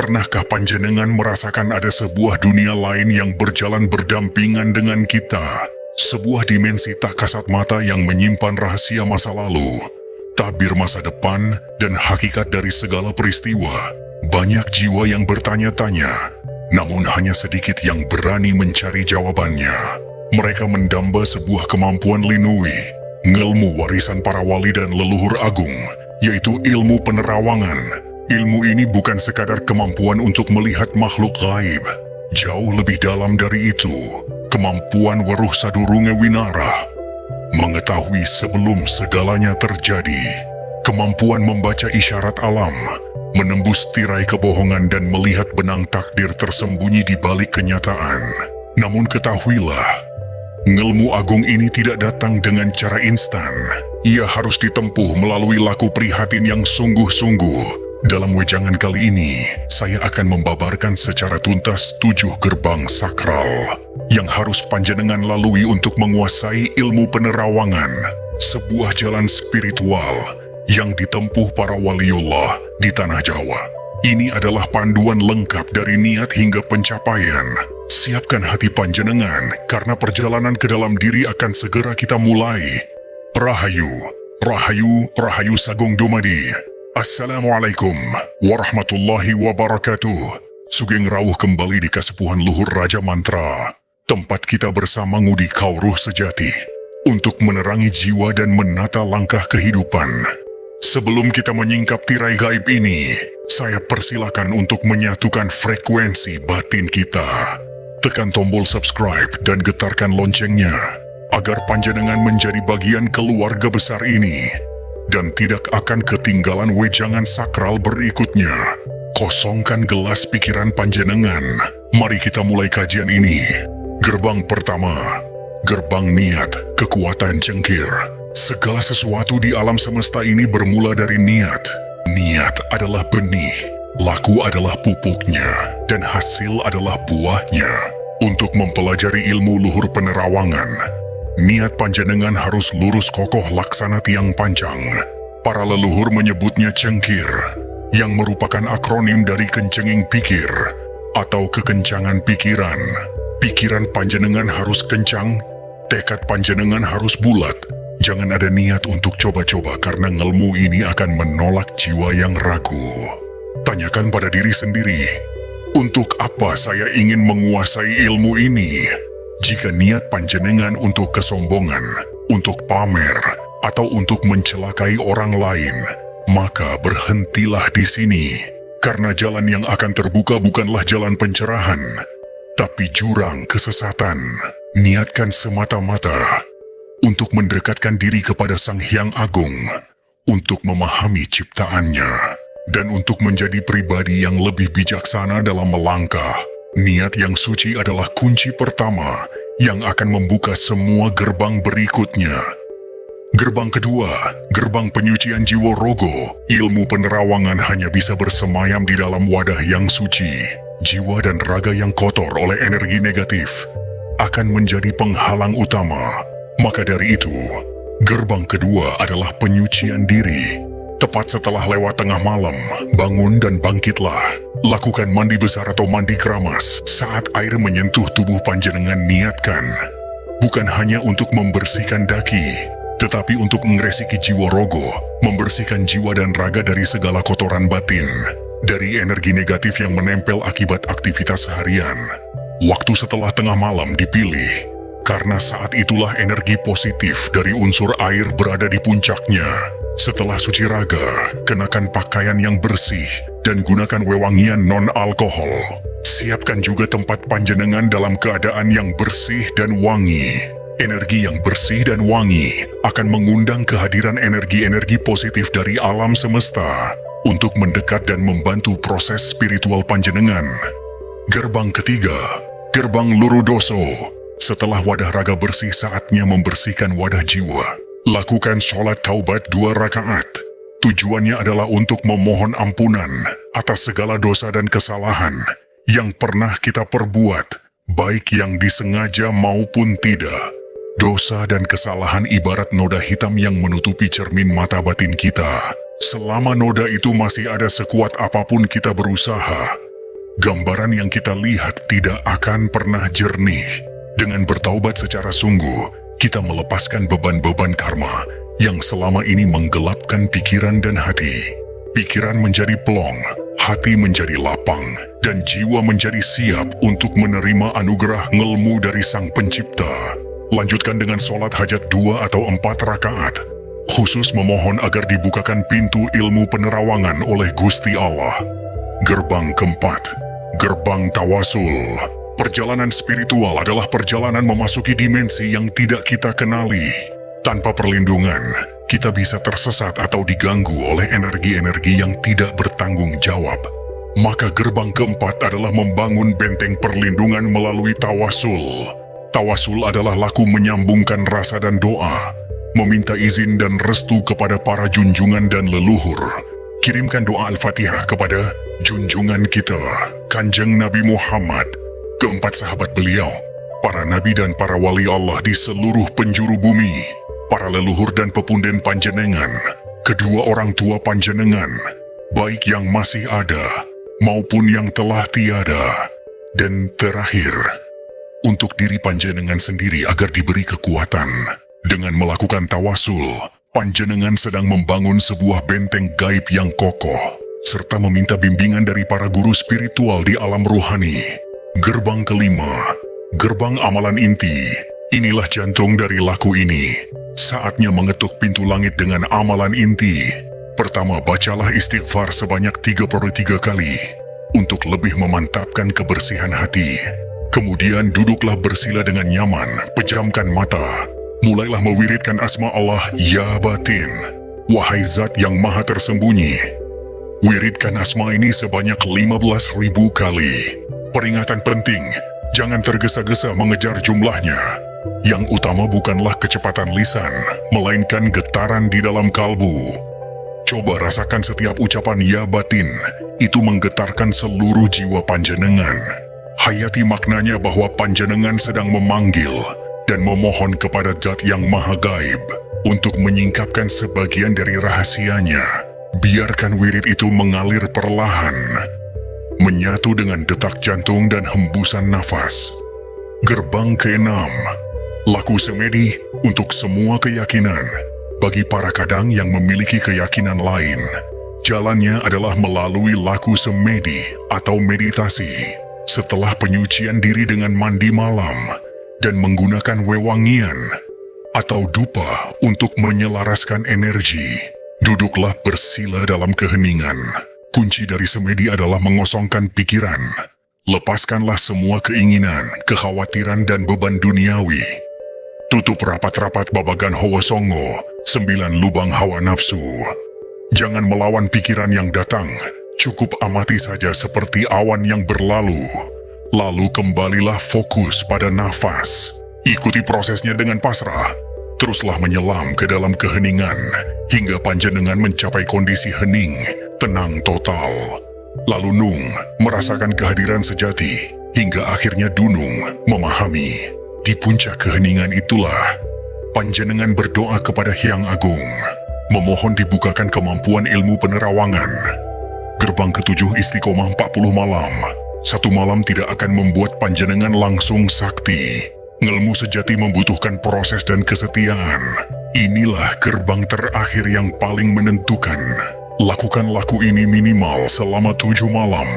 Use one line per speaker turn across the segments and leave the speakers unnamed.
Pernahkah panjenengan merasakan ada sebuah dunia lain yang berjalan berdampingan dengan kita? Sebuah dimensi tak kasat mata yang menyimpan rahasia masa lalu, tabir masa depan, dan hakikat dari segala peristiwa. Banyak jiwa yang bertanya-tanya, namun hanya sedikit yang berani mencari jawabannya. Mereka mendamba sebuah kemampuan linui, ngelmu warisan para wali dan leluhur agung, yaitu ilmu penerawangan. Ilmu ini bukan sekadar kemampuan untuk melihat makhluk gaib. Jauh lebih dalam dari itu, kemampuan weruh sadurunge winara, mengetahui sebelum segalanya terjadi. Kemampuan membaca isyarat alam, menembus tirai kebohongan dan melihat benang takdir tersembunyi di balik kenyataan. Namun ketahuilah, ngelmu agung ini tidak datang dengan cara instan. Ia harus ditempuh melalui laku prihatin yang sungguh-sungguh. Dalam wejangan kali ini, saya akan membabarkan secara tuntas 7 gerbang sakral yang harus panjenengan lalui untuk menguasai ilmu penerawangan, sebuah jalan spiritual yang ditempuh para waliullah di tanah Jawa. Ini adalah panduan lengkap dari niat hingga pencapaian. Siapkan hati panjenengan, karena perjalanan ke dalam diri akan segera kita mulai. Rahayu, Rahayu, Rahayu Sagung Dumadi. Assalamualaikum warahmatullahi wabarakatuh. Sugeng rawuh kembali di Kasepuhan Luhur Raja Mantra, tempat kita bersama ngudi kauruh sejati untuk menerangi jiwa dan menata langkah kehidupan. Sebelum kita menyingkap tirai gaib ini, saya persilakan untuk menyatukan frekuensi batin kita. Tekan tombol subscribe dan getarkan loncengnya agar panjenengan menjadi bagian keluarga besar ini dan tidak akan ketinggalan wejangan sakral berikutnya. Kosongkan gelas pikiran panjenengan. Mari kita mulai kajian ini. Gerbang pertama, gerbang niat, kekuatan jengkir. Segala sesuatu di alam semesta ini bermula dari niat. Niat adalah benih, laku adalah pupuknya, dan hasil adalah buahnya. Untuk mempelajari ilmu luhur penerawangan, niat panjenengan harus lurus kokoh laksana tiang panjang. Para leluhur menyebutnya cengkir, yang merupakan akronim dari kencenging pikir, atau kekencangan pikiran. Pikiran panjenengan harus kencang, tekad panjenengan harus bulat. Jangan ada niat untuk coba-coba, karena ngelmu ini akan menolak jiwa yang ragu. Tanyakan pada diri sendiri, untuk apa saya ingin menguasai ilmu ini? Jika niat panjenengan untuk kesombongan, untuk pamer, atau untuk mencelakai orang lain, maka berhentilah di sini. Karena jalan yang akan terbuka bukanlah jalan pencerahan, tapi jurang kesesatan. Niatkan semata-mata untuk mendekatkan diri kepada Sang Hyang Agung, untuk memahami ciptaannya, dan untuk menjadi pribadi yang lebih bijaksana dalam melangkah. Niat yang suci adalah kunci pertama yang akan membuka semua gerbang berikutnya. Gerbang kedua, gerbang penyucian jiwa rogo. Ilmu penerawangan hanya bisa bersemayam di dalam wadah yang suci. Jiwa dan raga yang kotor oleh energi negatif akan menjadi penghalang utama. Maka dari itu, gerbang kedua adalah penyucian diri. Tepat setelah lewat tengah malam, bangun dan bangkitlah. Lakukan mandi besar atau mandi keramas. Saat air menyentuh tubuh panjenengan, niatkan bukan hanya untuk membersihkan daki, tetapi untuk mengeresiki jiwa rogo, membersihkan jiwa dan raga dari segala kotoran batin, dari energi negatif yang menempel akibat aktivitas harian. Waktu setelah tengah malam dipilih, karena saat itulah energi positif dari unsur air berada di puncaknya. Setelah suci raga, kenakan pakaian yang bersih dan gunakan wewangian non-alkohol. Siapkan juga tempat panjenengan dalam keadaan yang bersih dan wangi. Energi yang bersih dan wangi akan mengundang kehadiran energi-energi positif dari alam semesta untuk mendekat dan membantu proses spiritual panjenengan. Gerbang ketiga, gerbang lurudoso. Setelah wadah raga bersih, saatnya membersihkan wadah jiwa. Lakukan sholat taubat 2 rakaat. Tujuannya adalah untuk memohon ampunan atas segala dosa dan kesalahan yang pernah kita perbuat, baik yang disengaja maupun tidak. Dosa dan kesalahan ibarat noda hitam yang menutupi cermin mata batin kita. Selama noda itu masih ada, sekuat apapun kita berusaha, gambaran yang kita lihat tidak akan pernah jernih. Dengan bertaubat secara sungguh, kita melepaskan beban-beban karma yang selama ini menggelapkan pikiran dan hati. Pikiran menjadi plong, hati menjadi lapang, dan jiwa menjadi siap untuk menerima anugerah ngelmu dari Sang Pencipta. Lanjutkan dengan sholat hajat 2 atau 4 rakaat, khusus memohon agar dibukakan pintu ilmu penerawangan oleh Gusti Allah. Gerbang keempat, gerbang tawasul. Perjalanan spiritual adalah perjalanan memasuki dimensi yang tidak kita kenali. Tanpa perlindungan, kita bisa tersesat atau diganggu oleh energi-energi yang tidak bertanggung jawab. Maka gerbang keempat adalah membangun benteng perlindungan melalui tawasul. Tawasul adalah laku menyambungkan rasa dan doa, meminta izin dan restu kepada para junjungan dan leluhur. Kirimkan doa Al-Fatihah kepada junjungan kita, Kanjeng Nabi Muhammad, keempat sahabat beliau, para nabi dan para wali Allah di seluruh penjuru bumi, para leluhur dan pepunden panjenengan, kedua orang tua panjenengan, baik yang masih ada maupun yang telah tiada, dan terakhir, untuk diri panjenengan sendiri agar diberi kekuatan. Dengan melakukan tawasul, panjenengan sedang membangun sebuah benteng gaib yang kokoh, serta meminta bimbingan dari para guru spiritual di alam ruhani. Gerbang kelima, gerbang amalan inti. Inilah jantung dari laku ini. Saatnya mengetuk pintu langit dengan amalan inti. Pertama, bacalah istighfar sebanyak 33 kali untuk lebih memantapkan kebersihan hati. Kemudian duduklah bersila dengan nyaman, pejamkan mata. Mulailah mewiridkan asma Allah, Ya Batin, wahai zat yang maha tersembunyi. Wiridkan asma ini sebanyak 15.000 kali. Peringatan penting, jangan tergesa-gesa mengejar jumlahnya. Yang utama bukanlah kecepatan lisan, melainkan getaran di dalam kalbu. Coba rasakan setiap ucapan Ya Batin, itu menggetarkan seluruh jiwa panjenengan. Hayati maknanya bahwa panjenengan sedang memanggil dan memohon kepada Zat yang Maha Gaib untuk menyingkapkan sebagian dari rahasianya. Biarkan wirid itu mengalir perlahan, menyatu dengan detak jantung dan hembusan nafas. Gerbang keenam, laku semedi untuk semua keyakinan. Bagi para kadang yang memiliki keyakinan lain, jalannya adalah melalui laku semedi atau meditasi. Setelah penyucian diri dengan mandi malam dan menggunakan wewangian atau dupa untuk menyelaraskan energi, duduklah bersila dalam keheningan. Kunci dari semedi adalah mengosongkan pikiran. Lepaskanlah semua keinginan, kekhawatiran, dan beban duniawi. Tutup rapat-rapat babagan hawa songo, 9 lubang hawa nafsu. Jangan melawan pikiran yang datang, cukup amati saja seperti awan yang berlalu. Lalu kembalilah fokus pada nafas. Ikuti prosesnya dengan pasrah. Teruslah menyelam ke dalam keheningan, hingga panjenengan mencapai kondisi hening, tenang total. Lalu Nung merasakan kehadiran sejati, hingga akhirnya Dunung memahami. Di puncak keheningan itulah, panjenengan berdoa kepada Hyang Agung, memohon dibukakan kemampuan ilmu penerawangan. Gerbang ketujuh istiqomah 40 malam. 1 malam tidak akan membuat panjenengan langsung sakti. Ngelmu sejati membutuhkan proses dan kesetiaan. Inilah gerbang terakhir yang paling menentukan. Lakukan laku ini minimal selama 7 malam,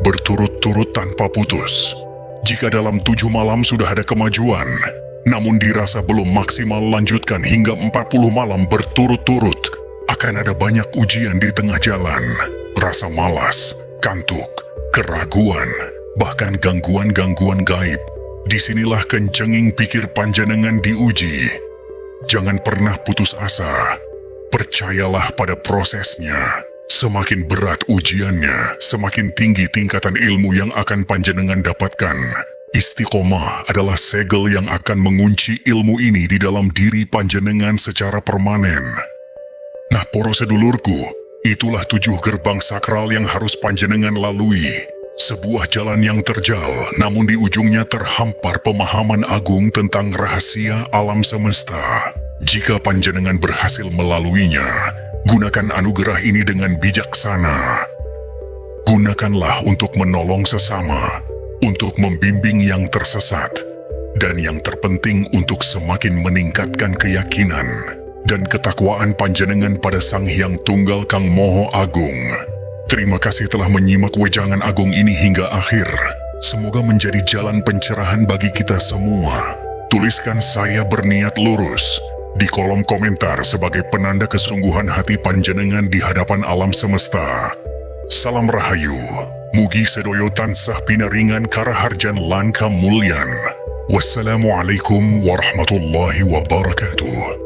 berturut-turut tanpa putus. Jika dalam 7 malam sudah ada kemajuan, namun dirasa belum maksimal, lanjutkan hingga 40 malam berturut-turut. Akan ada banyak ujian di tengah jalan, rasa malas, kantuk, keraguan, bahkan gangguan-gangguan gaib. Disinilah kencenging pikir panjenengan diuji. Jangan pernah putus asa. Percayalah pada prosesnya. Semakin berat ujiannya, semakin tinggi tingkatan ilmu yang akan panjenengan dapatkan. Istiqomah adalah segel yang akan mengunci ilmu ini di dalam diri panjenengan secara permanen. Nah, para sedulurku, itulah 7 gerbang sakral yang harus panjenengan lalui. Sebuah jalan yang terjal, namun di ujungnya terhampar pemahaman agung tentang rahasia alam semesta. Jika panjenengan berhasil melaluinya, gunakan anugerah ini dengan bijaksana. Gunakanlah untuk menolong sesama, untuk membimbing yang tersesat, dan yang terpenting untuk semakin meningkatkan keyakinan dan ketakwaan panjenengan pada Sang Hyang Tunggal Kang Moho Agung. Terima kasih telah menyimak wejangan agung ini hingga akhir. Semoga menjadi jalan pencerahan bagi kita semua. Tuliskan "saya berniat lurus" di kolom komentar sebagai penanda kesungguhan hati panjenengan di hadapan alam semesta. Salam Rahayu, mugi sedoyo tansah pinaringan karaharjan lan kamulyan. Wassalamualaikum warahmatullahi wabarakatuh.